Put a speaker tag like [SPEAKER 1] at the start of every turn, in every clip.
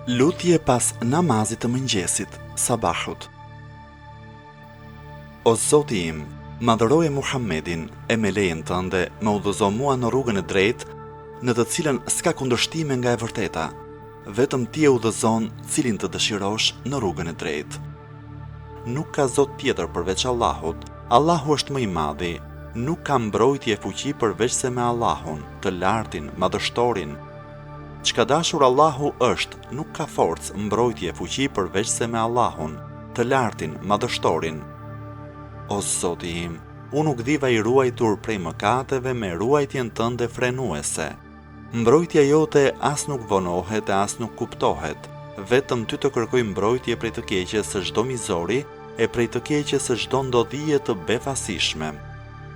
[SPEAKER 1] Lutje pas namazit të mëngjesit, sabahut. O Zoti im, madhëroje Muhammedin e me lejen tënde me udhëzo mua në rrugën e drejtë, në të cilën s'ka kundërshtime nga e vërteta. Vetëm ti e udhëzon cilin të dëshirosh në rrugën e drejtë. Nuk ka Zot tjetër përveç Allahut. Allahu është më i madhi. Nuk ka mbrojtje e fuqi përveç se me Allahun, të lartin, madhështorin. Çka dashur Allahu është, nuk ka forcë, mbrojtje e fuqi përveç se me Allahun, të lartin, madhështorin. O Zoti im, unë nuk diva i ruajtur prej mëkateve me ruajtjen tënde frenuese. Mbrojtja jote as nuk vonohet e as nuk kuptohet, vetëm ty të kërkoj mbrojtje prej të keqes së çdo mizori e prej të keqes së çdo ndodhie të befasishme.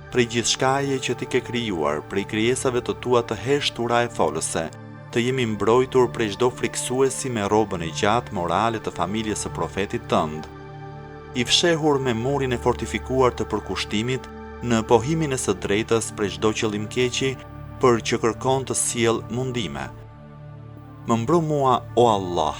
[SPEAKER 1] Prej gjithçkaje që ti ke krijuar, prej krijesave të tua të heshtura e folëse, të jemi mbrojtur prej çdo friksuesi me rrobën e gjatë morale të familjes së profetit tënd. I fshehur me murin e fortifikuar të përkushtimit në pohimin e së drejtës prej çdo qëllim keqi, për që kërkon të sjell mundime. Më mbro mua, o Allah,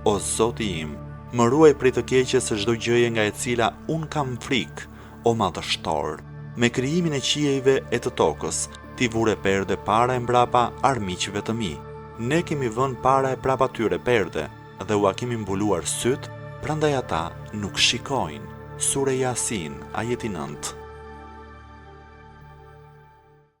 [SPEAKER 1] o Zoti im, më ruaj prej të keqes së çdo gjëje nga e cila un kam frikë, o madhështor. Me krijimin e qiejve e të tokës, ti vure perde para e mbrapa armiqve të mi. Ne kemi vënë para e prapa tyre perde dhe ua kemi mbuluar syt, prandaj ata nuk shikojnë. Sure Yasin, ajeti 9.